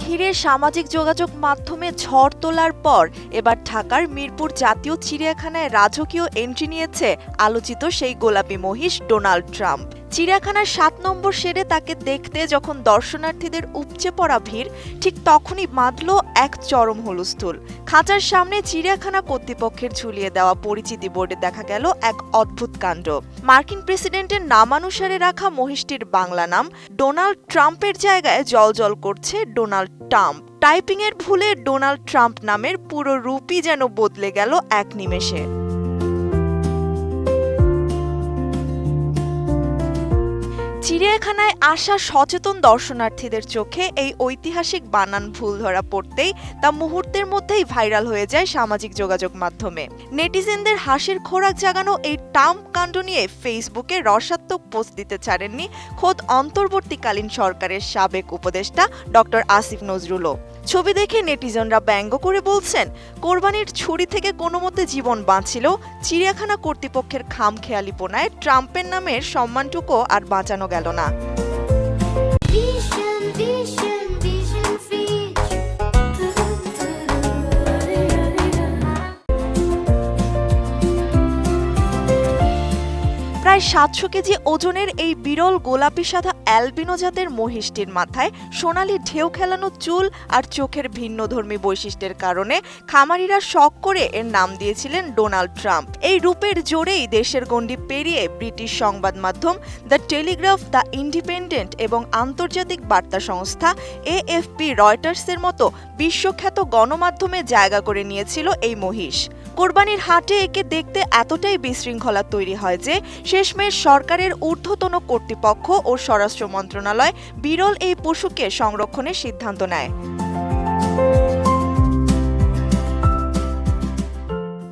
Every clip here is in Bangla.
ঘিরে সামাজিক যোগাযোগ মাধ্যমে ঝড় তোলার পর এবার ঢাকার মিরপুর জাতীয় চিড়িয়াখানায় রাজকীয় এন্ট্রি নিয়েছে আলোচিত সেই গোলাপী মহিষ ডোনাল্ড ট্রাম্প। চিড়িয়াখানার ৭ নম্বর শেডে তাকে দেখতে যখন দর্শনার্থীদের উপচে পড়া ভিড়, ঠিক তখনই বাঁধল এক চরম হুলস্থুল। খাঁচার সামনে চিড়িয়াখানা কর্তৃপক্ষের ঝুলিয়ে দেওয়া পরিচিতি বোর্ডে দেখা গেল এক অদ্ভুত কাণ্ড। মার্কিন প্রেসিডেন্টের নামানুসারে রাখা মহিষটির বাংলা নাম ডোনাল্ড ট্রাম্পের জায়গায় জ্বলজ্বল করছে ডোনাল্ড ট্রাম্প। টাইপিংয়ের ভুলে ডোনাল্ড ট্রাম্প নামের পুরো রূপই যেন বদলে গেল এক নিমেষে। চিড়িয়াখানায় আসা সচেতন দর্শনার্থীদের চোখে এই ঐতিহাসিক বানান ভুল ধরা পড়তেই তা মুহূর্তের মধ্যেই ভাইরাল হয়ে যায় সামাজিক যোগাযোগ মাধ্যমে। নেটিজেনদের হাসির খোরাক জাগানো এই ট্রাম্প কাণ্ড নিয়ে ফেসবুকে রসাত্মক পোস্ট দিতে ছাড়েননি খোদ অন্তর্বর্তীকালীন সরকারের সাবেক উপদেষ্টা ডক্টর আসিফ নজরুলও। ছবি দেখে নেটিজনরা ব্যঙ্গ করে বলছেন, কোরবানির ছুরি থেকে কোনো মতে জীবন বাঁচলেও চিড়িয়াখানা কর্তৃপক্ষের খামখেয়ালিপনায় ট্রাম্পের নামের সম্মানটুকু আর বাঁচানো গেল না। প্রায় ৭০০ কেজি ওজনের এই বিরল গোলাপি সাদা অ্যালবিনো জাতের মহিষটির মাথায় সোনালি ঢেউ খেলানো চুল আর চোখের ভিন্নধর্মী বৈশিষ্ট্যের কারণে খামারিরা শখ করে এর নাম দিয়েছিলেন ডোনাল্ড ট্রাম্প। এই রূপের জোরেই দেশের গণ্ডি পেরিয়ে ব্রিটিশ সংবাদ মাধ্যম দ্য টেলিগ্রাফ, দ্য ইন্ডিপেন্ডেন্ট এবং আন্তর্জাতিক বার্তা সংস্থা AFP, রয়টার্সের মতো বিশ্বখ্যাত গণমাধ্যমে জায়গা করে নিয়েছিল এই মহিষ। কোরবানির হাটে একে দেখতে এতটাই বিশৃঙ্খলা তৈরি হয় যে শেষমেশ সরকারের ঊর্ধ্বতন কর্তৃপক্ষ ও স্বরাষ্ট্র মন্ত্রণালয় বিরল এই পশুকে সংরক্ষণের সিদ্ধান্ত নেয়।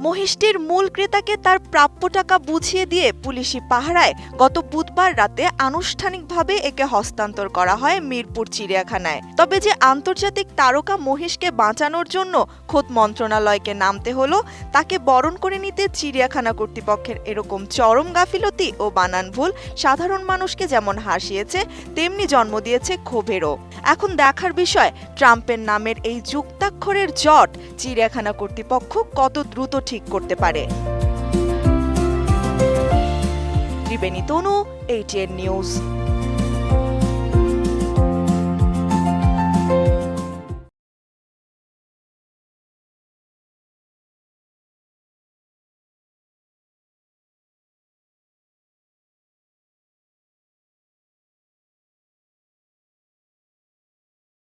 মহিষটির মূল ক্রেতাকে তার প্রাপ্য টাকা বুঝিয়ে দিয়ে পুলিশি পাহারায় গত বুধবার রাতে আনুষ্ঠানিকভাবে একে হস্তান্তর করা হয় মিরপুর চিড়িয়াখানায়। তবে যে আন্তর্জাতিক তারকা মহিষকে বাঁচানোর জন্য খোদ মন্ত্রণালয়কে নামতে হলো, তাকে বরণ করে নিতে চিড়িয়াখানা কর্তৃপক্ষের এরকম চরম গাফিলতি ও বানান ভুল সাধারণ মানুষকে যেমন হাসিয়েছে তেমনি জন্ম দিয়েছে ক্ষোভেরও। এখন দেখার বিষয়, ট্রাম্পের নামের এই যুক্তাক্ষরের জট চিড়িয়াখানা কর্তৃপক্ষ কত দ্রুত ঠিক করতে পারে। ত্রিবেণী তনু, ATN নিউজ।